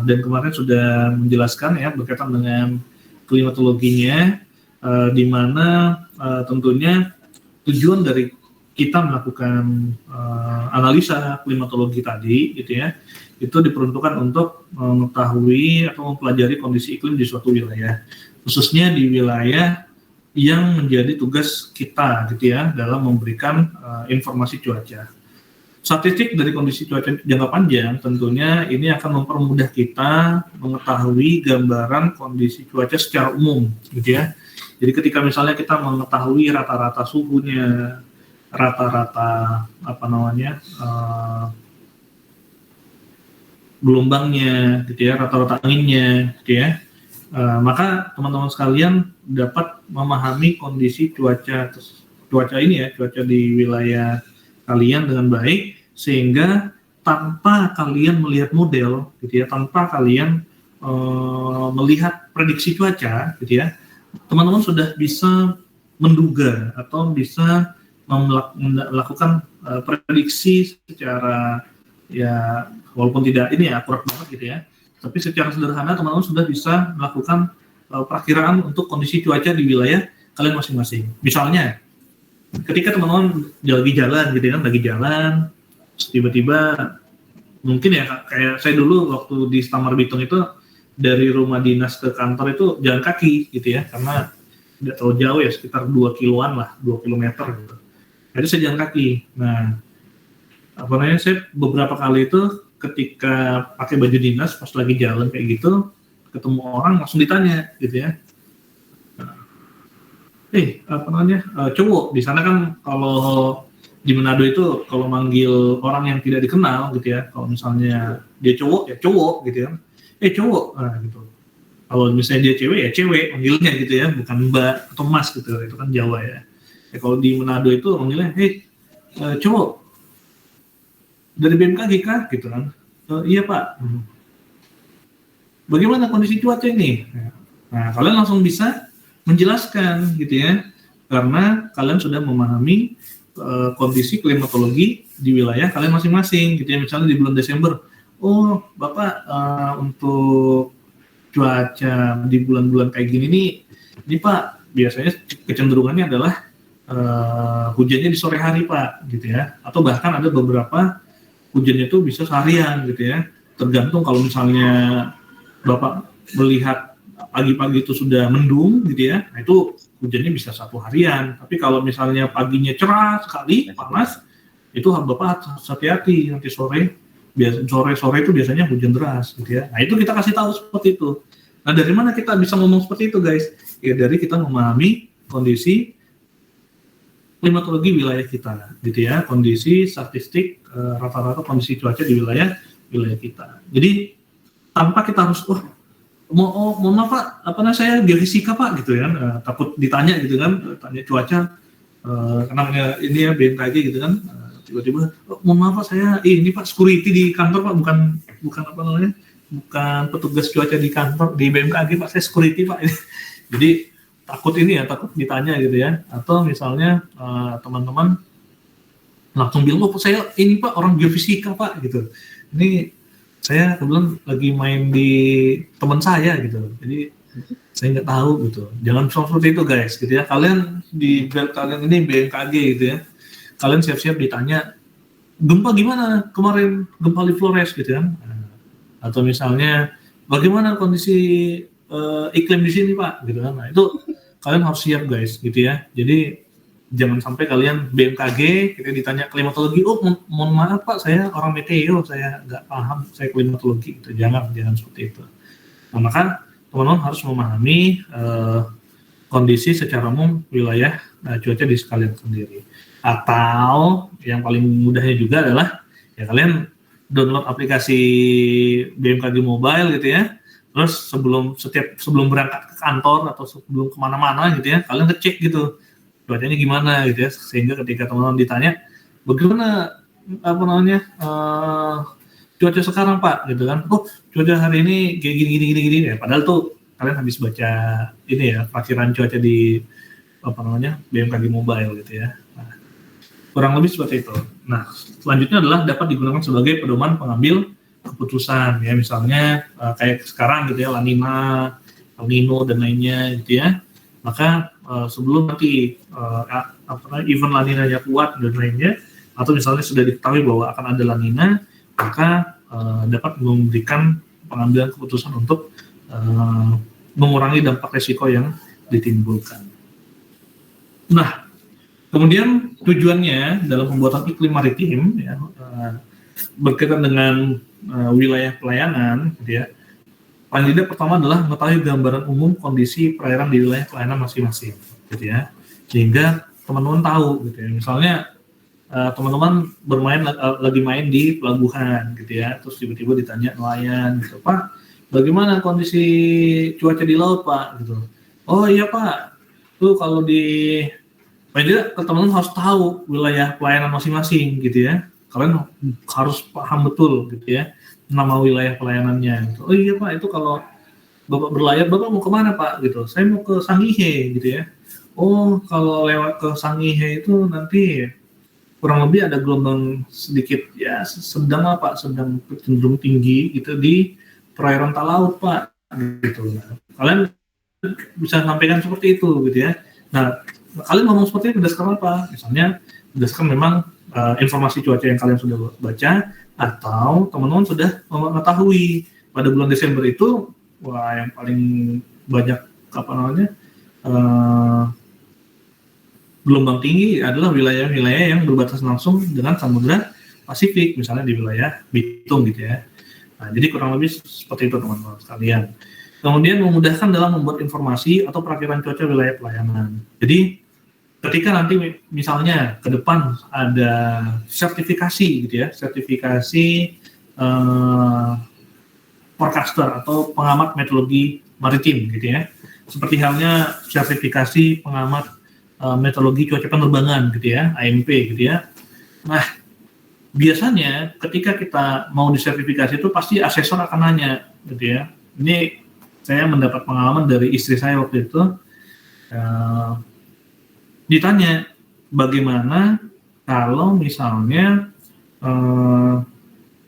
dan kemarin sudah menjelaskan ya berkaitan dengan klimatologinya, di mana tentunya tujuan dari kita melakukan analisa klimatologi tadi, gitu ya, itu diperuntukkan untuk mengetahui atau mempelajari kondisi iklim di suatu wilayah, khususnya di wilayah yang menjadi tugas kita, gitu ya, dalam memberikan informasi cuaca. Statistik dari kondisi cuaca jangka panjang tentunya ini akan mempermudah kita mengetahui gambaran kondisi cuaca secara umum, gitu ya. Jadi ketika misalnya kita mengetahui rata-rata suhunya, rata-rata gelombangnya, gitu ya, rata-rata anginnya, gitu ya, maka teman-teman sekalian dapat memahami kondisi cuaca ini ya, cuaca di wilayah kalian dengan baik, sehingga tanpa kalian melihat model, gitu ya, tanpa kalian melihat prediksi cuaca, gitu ya, teman-teman sudah bisa menduga atau bisa melakukan prediksi secara ya walaupun tidak ini ya akurat banget, gitu ya, tapi secara sederhana teman-teman sudah bisa melakukan perakiraan untuk kondisi cuaca di wilayah kalian masing-masing. Misalnya ketika teman-teman lagi jalan, tiba-tiba mungkin ya kayak saya dulu waktu di Stamar Bitung itu dari rumah dinas ke kantor itu jalan kaki, gitu ya, karena tidak terlalu jauh ya, sekitar 2 kiloan lah, 2 kilometer gitu. Jadi saya jalan kaki. Nah, saya beberapa kali itu ketika pakai baju dinas pas lagi jalan kayak gitu, ketemu orang langsung ditanya, gitu ya. Cowok di sana kan kalau di Manado itu kalau manggil orang yang tidak dikenal, gitu ya, kalau misalnya dia cowok ya cowok, gitu ya, cowok, gitu. Kalau misalnya dia cewek ya cewek manggilnya, gitu ya, bukan mbak atau mas, gitu, itu kan Jawa ya. Kalau di Manado itu manggilnya cowok dari BMKG kah, gitu kan. Iya pak, bagaimana kondisi cuaca ini? Nah, kalian langsung bisa menjelaskan, gitu ya, karena kalian sudah memahami kondisi klimatologi di wilayah kalian masing-masing, gitu ya. Misalnya di bulan Desember, oh bapak untuk cuaca di bulan-bulan kayak gini nih, ini pak biasanya kecenderungannya adalah hujannya di sore hari pak, gitu ya, atau bahkan ada beberapa hujannya itu bisa seharian, gitu ya, tergantung kalau misalnya bapak melihat pagi-pagi itu sudah mendung, gitu ya, nah itu hujannya bisa 1 harian. Tapi kalau misalnya paginya cerah sekali, panas, itu bapak harus hati-hati, nanti sore itu biasanya hujan deras, gitu ya. Nah itu kita kasih tahu seperti itu. Nah dari mana kita bisa ngomong seperti itu guys? Ya dari kita memahami kondisi klimatologi wilayah kita, gitu ya, kondisi statistik rata-rata kondisi cuaca di wilayah kita. Jadi tanpa kita harus mohon maaf pak, saya geofisika pak, gitu ya, takut ditanya, gitu kan, tanya cuaca, namanya ini ya BMKG, gitu kan, tiba-tiba mohon maaf pak, saya ini pak security di kantor pak, bukan petugas cuaca di kantor di BMKG pak, saya security pak. Jadi takut ditanya, gitu ya, atau misalnya teman-teman langsung bilang, saya ini pak orang geofisika pak, gitu, ini saya kebetulan lagi main di teman saya, gitu, jadi saya nggak tahu, gitu. Jangan seperti itu guys, gitu ya. Kalian ini BMKG, gitu ya, kalian siap-siap ditanya gempa gimana kemarin, gempa di Flores, gitu kan, atau misalnya bagaimana kondisi iklim di sini pak, gitu kan. Nah itu kalian harus siap guys, gitu ya. Jadi jangan sampai kalian BMKG kita ditanya klimatologi, mohon maaf pak, saya orang meteo, saya nggak paham, saya klimatologi, gitu. Jangan seperti itu. Nah, maka teman-teman harus memahami kondisi secara umum wilayah cuaca di sekalian sendiri. Atau yang paling mudahnya juga adalah ya kalian download aplikasi BMKG Mobile, gitu ya. Terus sebelum berangkat ke kantor atau sebelum kemana-mana, gitu ya, kalian ngecek gitu cuacanya gimana, gitu ya, sehingga ketika teman-teman ditanya bagaimana cuaca sekarang pak, gitu kan, cuaca hari ini kayak gini ya, padahal tuh kalian habis baca ini ya perakiran cuaca di BMKG Mobile, gitu ya. Kurang lebih seperti itu. Nah, selanjutnya adalah dapat digunakan sebagai pedoman pengambil keputusan ya, misalnya kayak sekarang gitu ya, La Nina, El Nino dan lainnya gitu ya. Maka sebelum nanti event La Nina-nya kuat dan lainnya, atau misalnya sudah diketahui bahwa akan ada La Nina, maka dapat memberikan pengambilan keputusan untuk mengurangi dampak resiko yang ditimbulkan. Nah, kemudian tujuannya dalam pembuatan iklim maritim ya, berkaitan dengan wilayah pelayanan, gitu ya. Paling tidak pertama adalah mengetahui gambaran umum kondisi perairan di wilayah pelayanan masing-masing, gitu ya. Sehingga teman-teman tahu, gitu ya. Misalnya teman-teman lagi main di pelabuhan, gitu ya. Terus tiba-tiba ditanya nelayan, gitu, Pak, bagaimana kondisi cuaca di laut, Pak? Gitu. Oh iya Pak, tuh kalau di paling tidak teman-teman harus tahu wilayah pelayanan masing-masing, gitu ya. Kalian harus paham betul, gitu ya, nama wilayah pelayanannya. Oh iya Pak, itu kalau Bapak berlayar, Bapak mau kemana Pak? Gitu. Saya mau ke Sangihe, gitu ya. Oh, kalau lewat ke Sangihe itu nanti kurang lebih ada gelombang sedikit ya sedang lah Pak, sedang cenderung tinggi gitu di perairan Talaut Pak, gitu. Nah, kalian bisa sampaikan seperti itu, gitu ya. Nah, kalian ngomong seperti itu berdasarkan apa? Misalnya berdasarkan memang informasi cuaca yang kalian sudah baca, atau teman-teman sudah mengetahui pada bulan Desember itu, wah yang paling banyak apa namanya gelombang tinggi adalah wilayah-wilayah yang berbatasan langsung dengan Samudra Pasifik, misalnya di wilayah Bitung, gitu ya. Nah, jadi kurang lebih seperti itu teman-teman sekalian. Kemudian memudahkan dalam membuat informasi atau perakiran cuaca wilayah pelayanan. Jadi ketika nanti misalnya ke depan ada sertifikasi, gitu ya, sertifikasi forecaster atau pengamat meteorologi maritim, gitu ya. Seperti halnya sertifikasi pengamat meteorologi cuaca penerbangan, gitu ya, AMP, gitu ya. Nah, biasanya ketika kita mau disertifikasi itu pasti asesor akan nanya, gitu ya. Ini saya mendapat pengalaman dari istri saya waktu itu, ditanya bagaimana kalau misalnya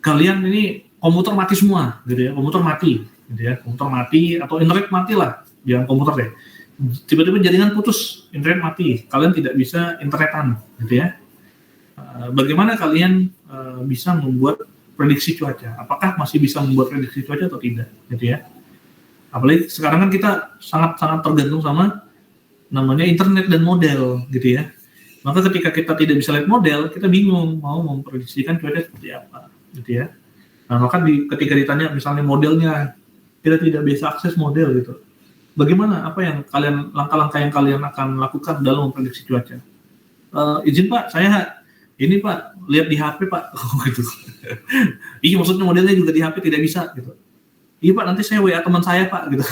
kalian ini komputer mati semua, gitu ya, komputer mati, gitu ya, komputer mati atau internet mati lah, jangan komputer deh. Tiba-tiba jaringan putus, internet mati, kalian tidak bisa internetan, gitu ya. Bagaimana kalian bisa membuat prediksi cuaca? Apakah masih bisa membuat prediksi cuaca atau tidak, gitu ya? Apalagi sekarang kan kita sangat-sangat tergantung sama namanya internet dan model, gitu ya. Maka ketika kita tidak bisa lihat model, kita bingung mau memprediksikan cuaca seperti apa, gitu ya. Nah, maka ketika ditanya misalnya modelnya, kita tidak bisa akses model, gitu. Bagaimana? Apa yang langkah-langkah yang kalian akan lakukan dalam memprediksi cuaca? Izin Pak, saya ini Pak lihat di HP Pak, gitu. Iya maksudnya modelnya juga di HP tidak bisa, gitu. Iya Pak, nanti saya WA teman saya Pak, gitu.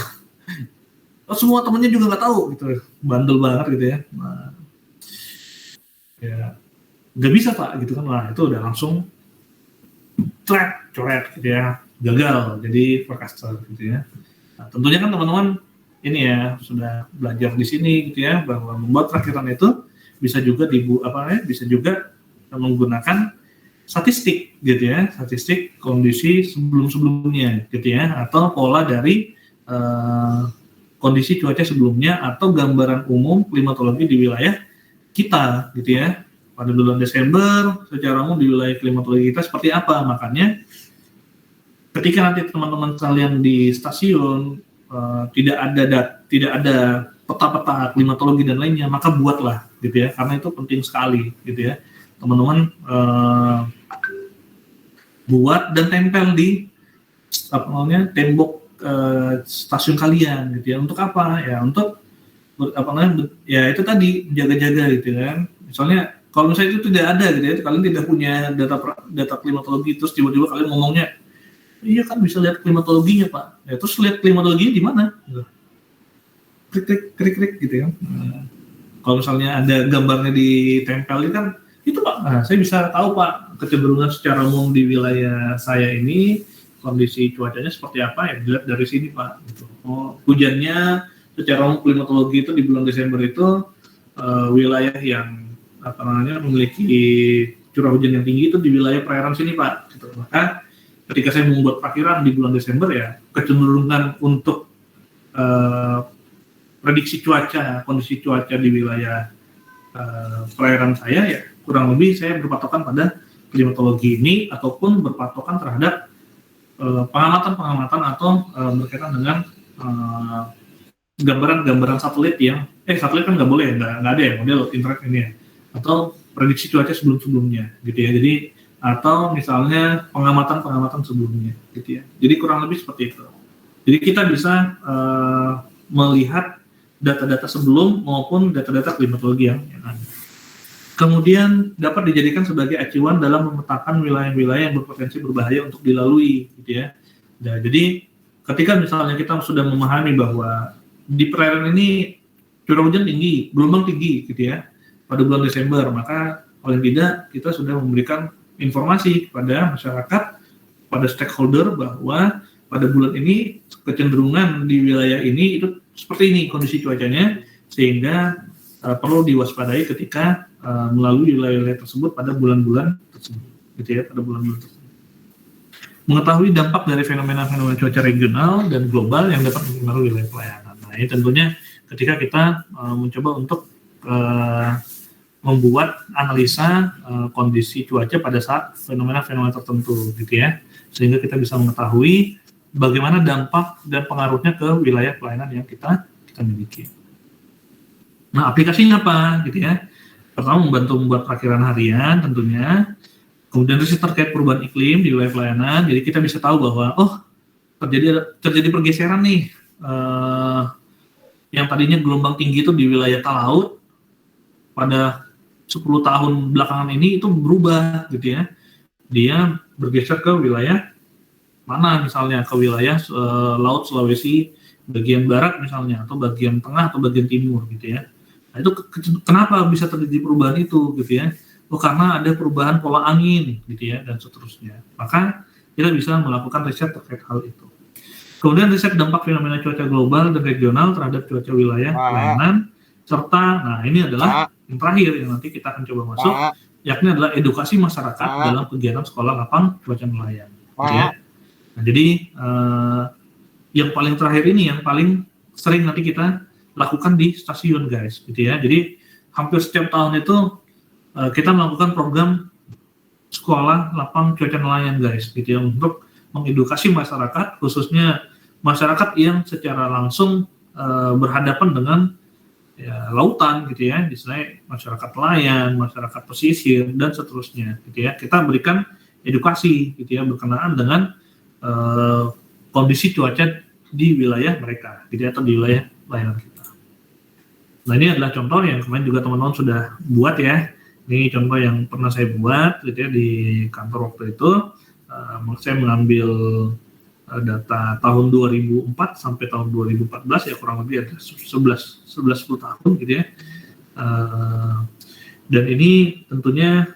Semua temennya juga nggak tahu, gitu. Bandel banget, gitu ya. Nah, ya nggak bisa Pak, gitu kan. Nah itu udah langsung coret, gitu ya, gagal jadi forecaster, gitu ya. Nah, tentunya kan teman-teman ini ya sudah belajar di sini, gitu ya, bahwa membuat perakiran itu bisa juga bisa juga menggunakan statistik, gitu ya, statistik kondisi sebelum-sebelumnya, gitu ya, atau pola dari kondisi cuaca sebelumnya atau gambaran umum klimatologi di wilayah kita, gitu ya. Pada bulan Desember secara umum di wilayah klimatologi kita seperti apa. Makanya ketika nanti teman-teman kalian di stasiun tidak ada peta-peta klimatologi dan lainnya, maka buatlah, gitu ya, karena itu penting sekali, gitu ya. Teman-teman buat dan tempel di tembok stasiun kalian, gitu ya. Untuk apa? Ya untuk ya itu tadi menjaga-jaga, gitu kan. Misalnya kalau misalnya itu tidak ada, gitu ya, kalian tidak punya data klimatologi, terus tiba-tiba kalian ngomongnya, iya kan bisa lihat klimatologinya Pak. Ya, terus lihat klimatologinya di mana? Klik, gitu ya. Nah, kalau misalnya ada gambarnya ditempel kan, itu Pak. Nah, saya bisa tahu Pak kecenderungan secara umum di wilayah saya ini kondisi cuacanya seperti apa ya, dilihat dari sini Pak. Gitu. Oh, hujannya secara umum klimatologi itu di bulan Desember itu wilayah yang memiliki curah hujan yang tinggi itu di wilayah perairan sini Pak. Gitu. Maka ketika saya membuat perkiraan di bulan Desember ya, kecenderungan untuk prediksi cuaca, kondisi cuaca di wilayah perairan saya ya kurang lebih saya berpatokan pada klimatologi ini ataupun berpatokan terhadap pengamatan atau berkaitan dengan gambaran satelit yang satelit kan nggak boleh, nggak ada ya model internet ini ya, atau prediksi cuaca sebelumnya gitu ya. Jadi atau misalnya pengamatan sebelumnya gitu ya. Jadi kurang lebih seperti itu. Jadi kita bisa melihat data-data sebelum maupun data-data klimatologi yang ada. Kemudian dapat dijadikan sebagai acuan dalam memetakan wilayah-wilayah yang berpotensi berbahaya untuk dilalui, gitu ya. Nah, jadi ketika misalnya kita sudah memahami bahwa di perairan ini curah hujan tinggi, gelombang tinggi, gitu ya, pada bulan Desember, maka paling tidak kita sudah memberikan informasi kepada masyarakat, pada stakeholder bahwa pada bulan ini kecenderungan di wilayah ini itu seperti ini kondisi cuacanya, sehingga perlu diwaspadai ketika melalui wilayah-wilayah tersebut pada bulan-bulan tersebut, gitu ya, pada bulan-bulan tersebut. Mengetahui dampak dari fenomena-fenomena cuaca regional dan global yang dapat mempengaruhi wilayah pelayanan. Nah, ini tentunya ketika kita mencoba untuk membuat analisa kondisi cuaca pada saat fenomena-fenomena tertentu, gitu ya, sehingga kita bisa mengetahui bagaimana dampak dan pengaruhnya ke wilayah pelayanan yang kita miliki. Nah, aplikasinya apa, gitu ya? Pertama, membantu membuat perakiraan harian tentunya, kemudian riset terkait perubahan iklim di wilayah pelayanan, jadi kita bisa tahu bahwa terjadi pergeseran nih, yang tadinya gelombang tinggi itu di wilayah talaut pada 10 tahun belakangan ini itu berubah, gitu ya, dia bergeser ke wilayah mana, misalnya ke wilayah Laut Sulawesi bagian barat misalnya, atau bagian tengah atau bagian timur, gitu ya. Nah, itu kenapa bisa terjadi perubahan itu, gitu ya? Karena ada perubahan pola angin, gitu ya, dan seterusnya. Maka kita bisa melakukan riset terkait hal itu. Kemudian riset dampak fenomena cuaca global dan regional terhadap cuaca wilayah pelayanan, serta, nah ini adalah yang terakhir yang nanti kita akan coba masuk, yakni adalah edukasi masyarakat dalam kegiatan sekolah lapang cuaca nelayan, gitu ya. Nah, jadi yang paling terakhir ini yang paling sering nanti kita lakukan di stasiun, guys, gitu ya. Jadi hampir setiap tahun itu kita melakukan program sekolah lapang cuaca nelayan, guys, gitu ya, untuk mengedukasi masyarakat, khususnya masyarakat yang secara langsung berhadapan dengan lautan, gitu ya, misalnya masyarakat nelayan, masyarakat pesisir, dan seterusnya, gitu ya. Kita berikan edukasi, gitu ya, berkenaan dengan kondisi cuaca di wilayah mereka, gitu ya, atau di wilayah pelayanan kita. Nah, ini adalah contoh yang kemarin juga teman-teman sudah buat ya. Ini contoh yang pernah saya buat, gitu ya, di kantor waktu itu. Saya mengambil data tahun 2004 sampai tahun 2014 ya, kurang lebih ada 11-10 tahun, gitu ya. Dan ini tentunya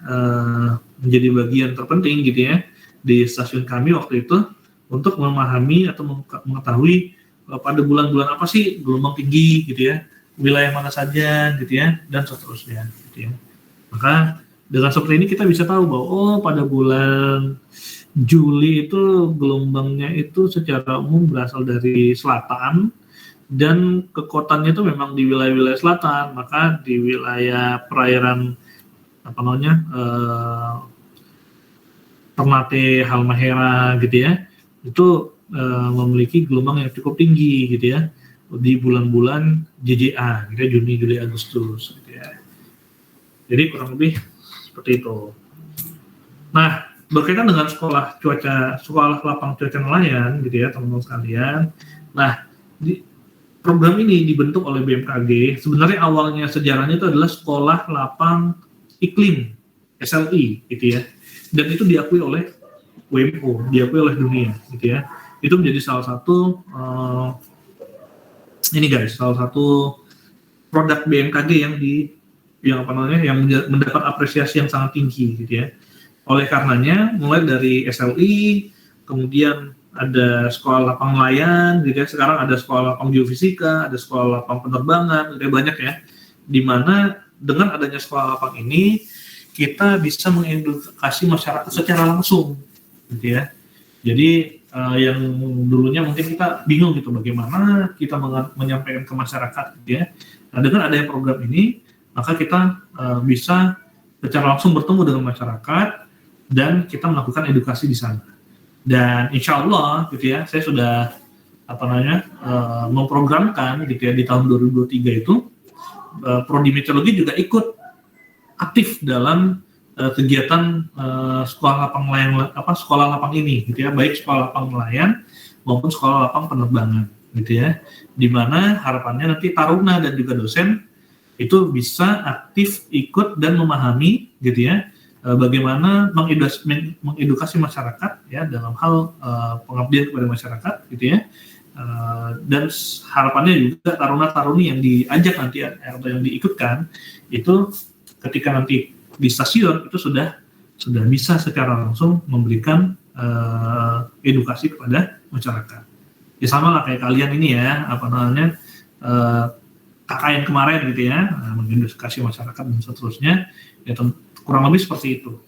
menjadi bagian terpenting, gitu ya, di stasiun kami waktu itu untuk memahami atau mengetahui pada bulan-bulan apa sih gelombang tinggi, gitu ya, wilayah mana saja, gitu ya, dan seterusnya, gitu ya. Maka dengan seperti ini kita bisa tahu bahwa pada bulan Juli itu gelombangnya itu secara umum berasal dari selatan dan kekuatannya itu memang di wilayah-wilayah selatan. Maka di wilayah perairan Ternate, Halmahera, gitu ya, itu memiliki gelombang yang cukup tinggi, gitu ya, di bulan-bulan JJA, gitu ya, Juni, Juli, Agustus, gitu ya. Jadi kurang lebih seperti itu. Nah, berkaitan dengan sekolah lapang cuaca nelayan, gitu ya, teman-teman sekalian. Nah, program ini dibentuk oleh BMKG. Sebenarnya awalnya sejarahnya itu adalah sekolah lapang iklim SLI, gitu ya. Dan itu diakui oleh WMO, diakui oleh dunia, gitu ya. Itu menjadi salah satu salah satu produk BMKG yang mendapat apresiasi yang sangat tinggi, gitu ya. Oleh karenanya, mulai dari SLI, kemudian ada sekolah lapang nelayan, gitu ya. Sekarang ada sekolah lapang geofisika, ada sekolah lapang penerbangan, gitu ya, banyak ya. Di mana dengan adanya sekolah lapang ini, kita bisa mengedukasi masyarakat secara langsung, gitu ya. Jadi yang dulunya mungkin kita bingung gitu bagaimana kita menyampaikan ke masyarakat gitu ya. Nah, dengan adanya program ini maka kita bisa secara langsung bertemu dengan masyarakat dan kita melakukan edukasi di sana. Dan insya Allah gitu ya, saya sudah memprogramkan gitu ya di tahun 2023 itu Prodi Meteorologi juga ikut aktif dalam kegiatan sekolah lapang ini gitu ya, baik sekolah lapang nelayan maupun sekolah lapang penerbangan gitu ya, di mana harapannya nanti taruna dan juga dosen itu bisa aktif ikut dan memahami gitu ya bagaimana mengedukasi masyarakat ya dalam hal pengabdian kepada masyarakat gitu ya. Dan harapannya juga taruna-taruni yang diajak nanti atau yang diikutkan itu ketika nanti di stasiun itu sudah bisa secara langsung memberikan edukasi kepada masyarakat. Ya sama lah kayak kalian ini ya, KKN kemarin gitu ya, mengedukasi masyarakat dan seterusnya, ya kurang lebih seperti itu.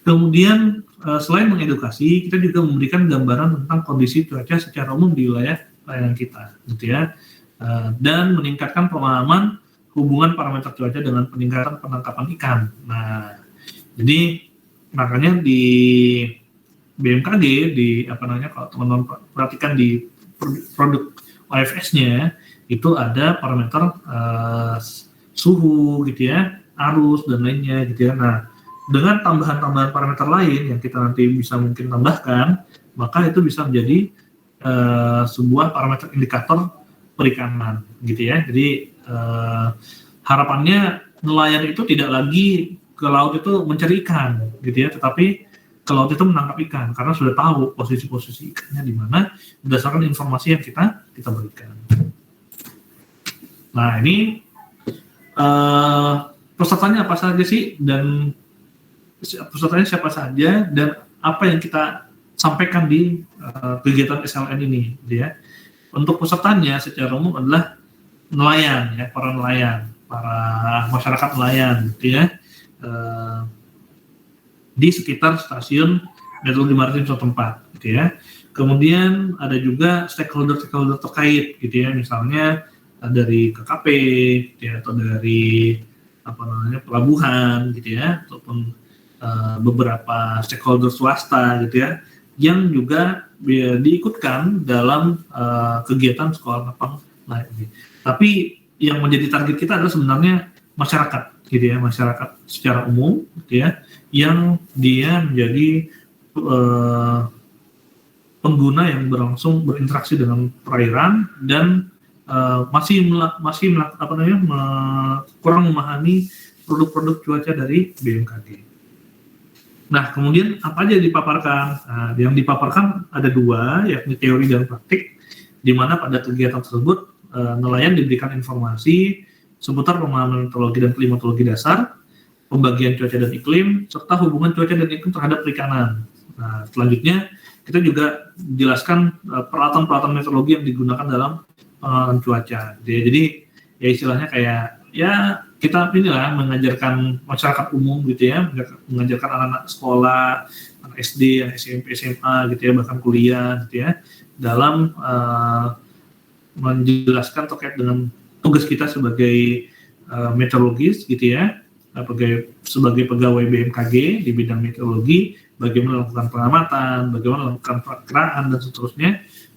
Kemudian selain mengedukasi, kita juga memberikan gambaran tentang kondisi cuaca secara umum di wilayah layanan kita, gitu ya, dan meningkatkan pemahaman hubungan parameter cuaca dengan peningkatan penangkapan ikan. Nah, jadi makanya di BMKG kalau teman-teman perhatikan di produk OFS-nya itu ada parameter suhu gitu ya, arus dan lainnya gitu ya. Nah, dengan tambahan-tambahan parameter lain yang kita nanti bisa mungkin tambahkan, maka itu bisa menjadi sebuah parameter indikator perikanan gitu ya. Jadi harapannya nelayan itu tidak lagi ke laut itu mencari ikan gitu ya, tetapi ke laut itu menangkap ikan karena sudah tahu posisi-posisi ikannya di mana berdasarkan informasi yang kita berikan. Nah, ini pesertanya apa saja sih, dan pesertanya siapa saja, dan apa yang kita sampaikan di kegiatan SLN ini gitu ya. Untuk pesertanya secara umum adalah nelayan ya, para nelayan, para masyarakat nelayan gitu ya, di sekitar stasiun meteorologi maritim setempat gitu ya. Kemudian ada juga stakeholder terkait gitu ya, misalnya dari KKP gitu ya, atau dari pelabuhan gitu ya, ataupun beberapa stakeholder swasta gitu ya, yang juga diikutkan dalam kegiatan sekolah lapang nelayan ini. Tapi yang menjadi target kita adalah sebenarnya masyarakat gitu ya, masyarakat secara umum gitu ya, yang dia menjadi pengguna yang berinteraksi dengan perairan dan kurang memahami produk-produk cuaca dari BMKG. Nah, kemudian apa aja dipaparkan? Nah, yang dipaparkan ada dua, yakni teori dan praktik, di mana pada kegiatan tersebut nelayan diberikan informasi seputar pemahaman meteorologi dan klimatologi dasar, pembagian cuaca dan iklim, serta hubungan cuaca dan iklim terhadap perikanan. Nah, selanjutnya kita juga jelaskan peralatan-peralatan meteorologi yang digunakan dalam pengalaman cuaca. Jadi ya istilahnya kayak ya kita mengajarkan masyarakat umum gitu ya, mengajarkan anak-anak sekolah, anak SD, anak SMP, SMA gitu ya, bahkan kuliah gitu ya, dalam menjelaskan terkait dengan tugas kita sebagai meteorologis gitu ya, sebagai pegawai BMKG di bidang meteorologi, bagaimana melakukan pengamatan, bagaimana melakukan perakiraan dan seterusnya,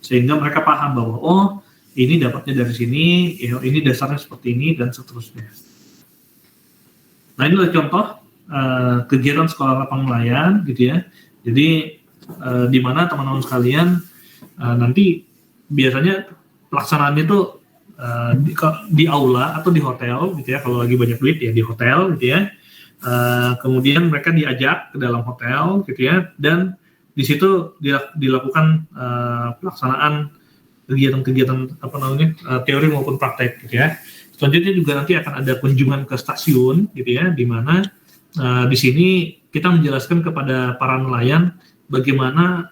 sehingga mereka paham bahwa ini dapatnya dari sini, ini dasarnya seperti ini dan seterusnya. Nah, ini adalah contoh kegiatan sekolah lapang nelayan gitu ya. Jadi di mana teman-teman sekalian nanti biasanya pelaksanaannya itu di aula atau di hotel gitu ya, kalau lagi banyak duit ya di hotel gitu ya. Kemudian mereka diajak ke dalam hotel gitu ya, dan di situ dilakukan pelaksanaan kegiatan-kegiatan teori maupun praktek gitu ya. Selanjutnya juga nanti akan ada kunjungan ke stasiun gitu ya, di mana di sini kita menjelaskan kepada para nelayan bagaimana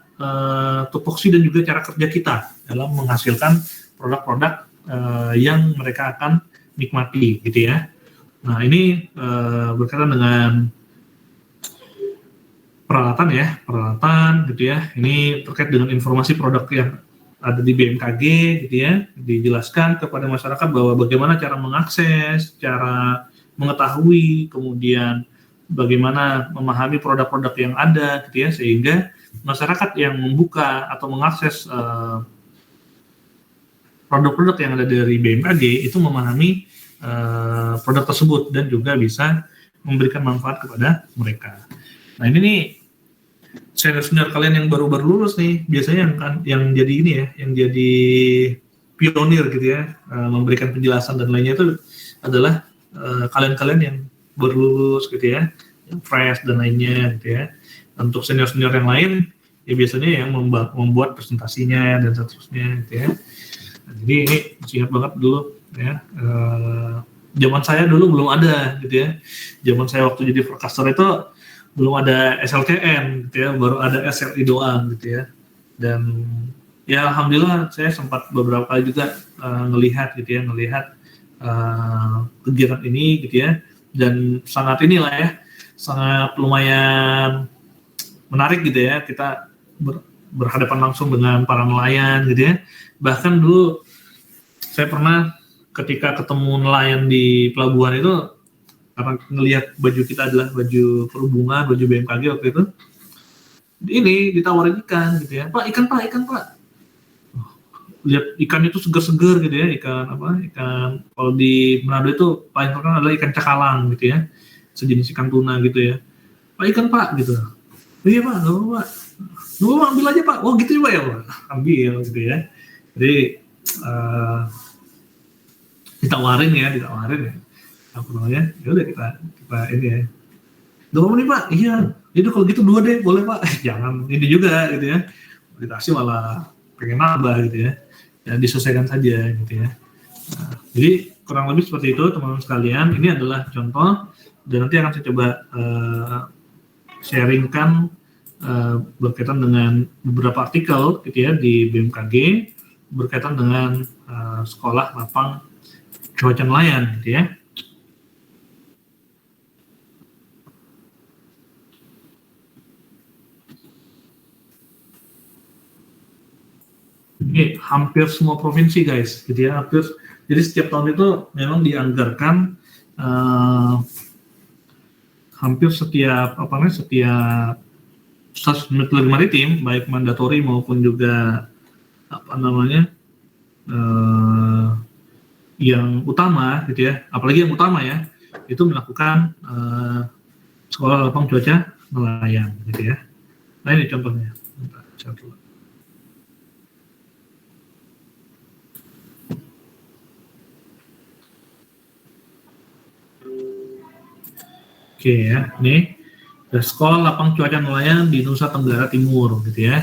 tupoksi dan juga cara kerja kita dalam menghasilkan produk-produk yang mereka akan nikmati gitu ya. Nah, ini berkaitan dengan peralatan gitu ya. Ini terkait dengan informasi produk yang ada di BMKG gitu ya, dijelaskan kepada masyarakat bahwa bagaimana cara mengakses, cara mengetahui, kemudian bagaimana memahami produk-produk yang ada gitu ya, sehingga masyarakat yang membuka atau mengakses produk-produk yang ada dari BMKG itu memahami produk tersebut dan juga bisa memberikan manfaat kepada mereka. Nah ini nih senior kalian yang baru-baru lulus nih, biasanya yang jadi ini ya, yang jadi pionir gitu ya, memberikan penjelasan dan lainnya itu adalah kalian-kalian yang baru lulus gitu ya, yang fresh dan lainnya gitu ya. Untuk senior-senior yang lain, ya biasanya yang membuat presentasinya dan seterusnya gitu ya. Nah, jadi ini masih ingat banget dulu ya, zaman saya dulu belum ada gitu ya. Zaman saya waktu jadi forecaster itu belum ada SLKN gitu ya, baru ada SLI doang gitu ya. Dan ya alhamdulillah saya sempat beberapa kali juga ngelihat kegiatan ini gitu ya, dan sangat inilah ya, sangat lumayan menarik gitu ya, kita berhadapan langsung dengan para nelayan gitu ya. Bahkan dulu saya pernah ketika ketemu nelayan di pelabuhan itu, karena ngelihat baju kita adalah baju perhubungan, baju BMKG waktu itu, ini ditawarin ikan gitu ya, Pak ikan lihat ikan itu seger-seger gitu ya, ikan kalau di Manado itu paling terkenal adalah ikan cakalang gitu ya, sejenis ikan tuna gitu ya. Pak gitu. Oh iya Pak, nggak apa-apa. Ambil aja Pak. Oh gitu ya Pak. Ambil gitu ya. Jadi ditawarin ya. Apa namanya? Ya udah kita ini ya. Dua nih Pak. Iya. Jadi kalau gitu 2 deh, boleh Pak. Jangan ini juga gitu ya. Dikasih malah pengen nambah gitu ya. Ya diselesaikan saja gitu ya. Nah, jadi kurang lebih seperti itu teman-teman sekalian. Ini adalah contoh dan nanti akan saya coba sharingkan berkaitan dengan beberapa artikel gitu ya di BMKG berkaitan dengan sekolah lapang cuaca nelayan gitu ya. Ini hampir semua provinsi guys gitu ya, jadi setiap tahun itu memang dianggarkan hampir setiap stasiun nuklir maritim baik mandatori maupun juga yang utama gitu ya, apalagi yang utama ya, itu melakukan sekolah lapang cuaca nelayan gitu ya. Nah ini contohnya. Oke ya, ini sekolah lapang cuaca nelayan di Nusa Tenggara Timur gitu ya.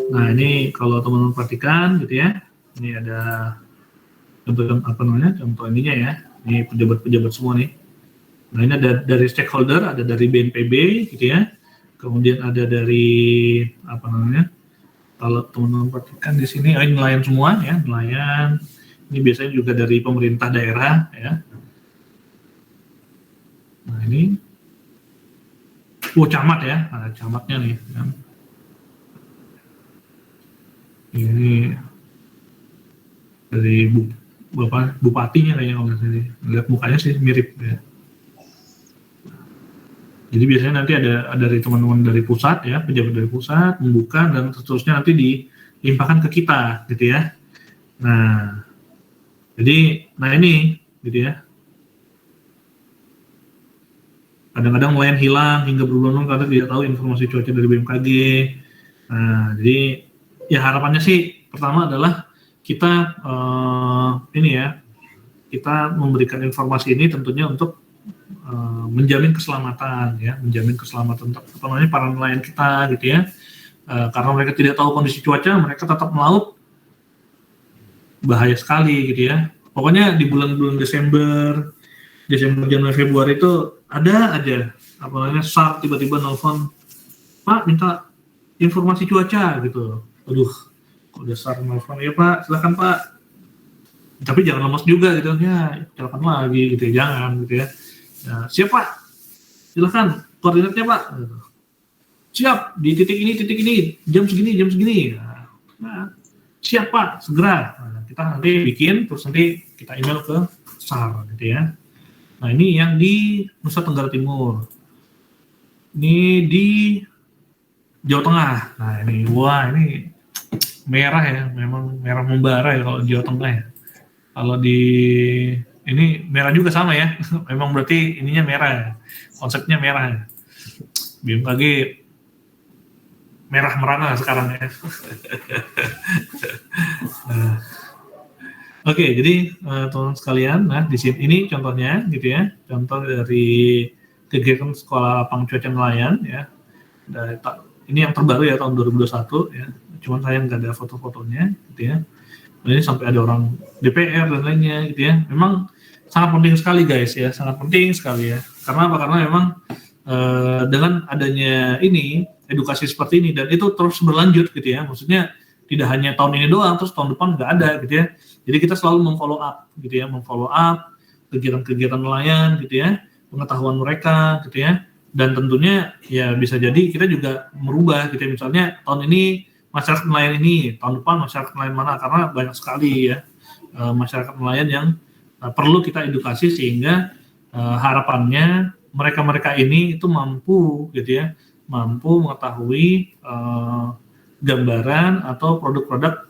Nah ini kalau teman-teman perhatikan gitu ya, ini ada contoh ininya ya, ini pejabat-pejabat semua nih. Nah ini ada dari stakeholder, ada dari BNPB gitu ya, kemudian ada dari kalau teman-teman perhatikan di sini, ini nelayan semua ya, nelayan. Ini biasanya juga dari pemerintah daerah ya. Nah ini camat ya, ada camatnya nih. Ya. Ini dari bupatinya kayaknya kalau misalnya lihat mukanya sih mirip ya. Jadi biasanya nanti ada dari teman-teman dari pusat ya, pejabat dari pusat membuka dan seterusnya nanti dilimpahkan ke kita gitu ya. Nah, jadi ini gitu ya. Kadang-kadang nelayan hilang hingga berbulan-bulan karena tidak tahu informasi cuaca dari BMKG. Nah, jadi ya harapannya sih pertama adalah kita kita memberikan informasi ini tentunya untuk menjamin keselamatan ya, untuk para nelayan kita gitu ya. Karena mereka tidak tahu kondisi cuaca, mereka tetap melaut, bahaya sekali gitu ya. Pokoknya di bulan-bulan Desember, Januari, Februari itu ada aja SAR tiba-tiba nelfon, Pak minta informasi cuaca gitu. Aduh, kalau udah SAR nelfon, ya Pak silakan Pak, tapi jangan lemas juga gitu ya, silakan lagi gitu ya, jangan gitu ya. Siap Pak, silakan koordinatnya Pak. siap di titik ini, jam segini. Nah, siap Pak, segera. Nah, kita nanti bikin, terus nanti kita email ke SAR gitu ya. Nah ini yang di Nusa Tenggara Timur. Ini di Jawa Tengah. Nah ini, wah ini merah ya, memang merah membara ya kalau di Jawa Tengah ya. Kalau di ini merah juga sama ya, memang berarti ininya merah ya, konsepnya merah ya. BMKG merah merana sekarang ya. Nah, oke, jadi teman-teman sekalian, nah di sini ini contohnya gitu ya, contoh dari kegiatan sekolah lapang cuaca nelayan ya. Ini yang terbaru ya tahun 2021 ya. Cuman saya nggak ada foto-fotonya gitu ya. Nah, ini sampai ada orang DPR dan lainnya gitu ya. Memang sangat penting sekali guys ya, sangat penting sekali ya. Karena apa? Karena memang dengan adanya ini edukasi seperti ini dan itu terus berlanjut gitu ya. Maksudnya tidak hanya tahun ini doang, terus tahun depan nggak ada gitu ya. Jadi kita selalu memfollow up gitu ya, memfollow up kegiatan-kegiatan nelayan gitu ya, pengetahuan mereka gitu ya. Dan tentunya ya bisa jadi kita juga merubah gitu ya. Misalnya tahun ini masyarakat nelayan ini, tahun depan masyarakat nelayan mana, karena banyak sekali ya masyarakat nelayan yang perlu kita edukasi sehingga harapannya mereka-mereka ini itu mampu gitu ya, mampu mengetahui gambaran atau produk-produk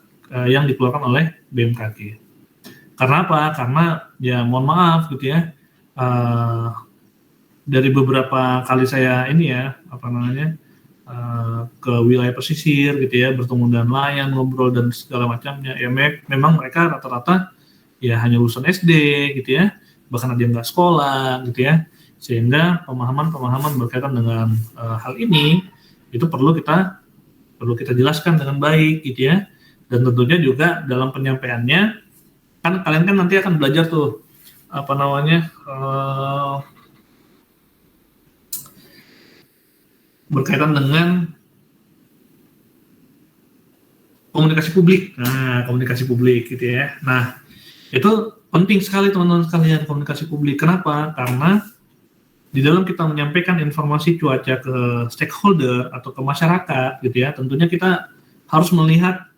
yang dikeluarkan oleh BMKG. Karena apa? Karena ya mohon maaf gitu ya, dari beberapa kali saya ini ya ke wilayah pesisir gitu ya, bertemu dengan nelayan, ngobrol dan segala macamnya. Ya memang mereka rata-rata ya hanya lulusan SD gitu ya, bahkan ada yang nggak sekolah gitu ya, sehingga pemahaman berkaitan dengan hal ini itu perlu kita jelaskan dengan baik gitu ya. Dan tentunya juga dalam penyampaiannya kan kalian kan nanti akan belajar tuh berkaitan dengan komunikasi publik. Nah, komunikasi publik gitu ya. Nah, itu penting sekali teman-teman sekalian, komunikasi publik. Kenapa? Karena di dalam kita menyampaikan informasi cuaca ke stakeholder atau ke masyarakat gitu ya, tentunya kita harus melihat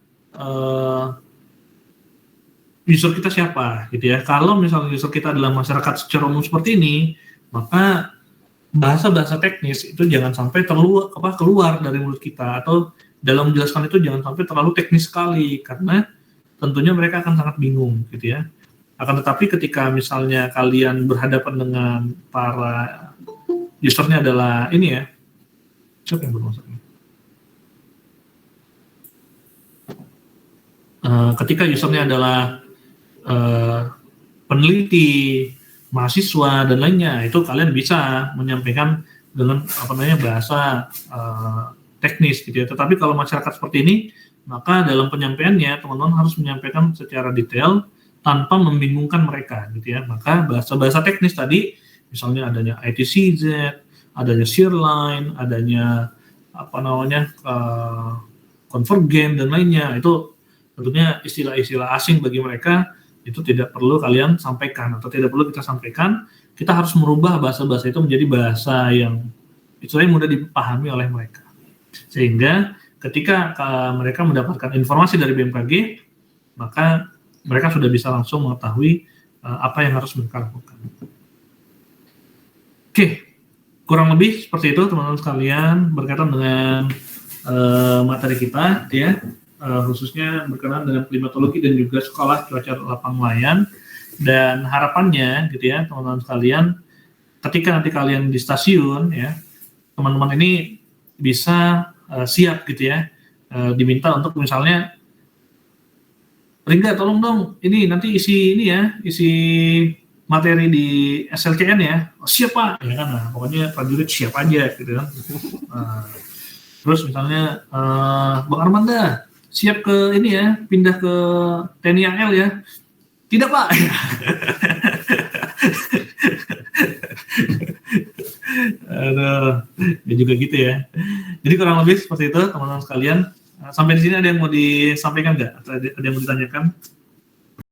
user kita siapa gitu ya. Kalau misalnya user kita adalah masyarakat secara umum seperti ini, maka bahasa-bahasa teknis itu jangan sampai keluar dari mulut kita, atau dalam menjelaskan itu jangan sampai terlalu teknis sekali, karena tentunya mereka akan sangat bingung gitu ya. Akan tetapi ketika misalnya kalian berhadapan dengan para usernya adalah ini ya, siapa yang bermaksud ini? Ketika usernya adalah peneliti, mahasiswa dan lainnya, itu kalian bisa menyampaikan dengan bahasa teknis gitu ya. Tetapi kalau masyarakat seperti ini, maka dalam penyampaiannya teman-teman harus menyampaikan secara detail tanpa membingungkan mereka gitu ya. Maka bahasa-bahasa teknis tadi, misalnya adanya ITCZ, adanya shear line, adanya convergen dan lainnya, itu tentunya istilah-istilah asing bagi mereka, itu tidak perlu kalian sampaikan atau tidak perlu kita sampaikan. Kita harus merubah bahasa-bahasa itu menjadi bahasa yang istilahnya mudah dipahami oleh mereka, sehingga ketika mereka mendapatkan informasi dari BMKG, maka mereka sudah bisa langsung mengetahui apa yang harus mereka lakukan. Oke, kurang lebih seperti itu teman-teman sekalian berkaitan dengan materi kita ya. Khususnya berkenaan dengan klimatologi dan juga sekolah cuaca lapang nelayan. Dan harapannya gitu ya teman-teman sekalian, ketika nanti kalian di stasiun ya, teman-teman ini bisa siap gitu ya, diminta untuk misalnya, Ringga tolong dong ini nanti isi materi di SLCN ya. Oh, siap Pak ya kan, nah, pokoknya prajurit siap aja gitu kan. Terus misalnya Bang Armanda siap ke ini ya, pindah ke TNI AL ya. Tidak Pak. Aduh, ya juga gitu ya. Jadi kurang lebih seperti itu teman-teman sekalian. Sampai di sini ada yang mau disampaikan nggak? Atau ada yang mau ditanyakan?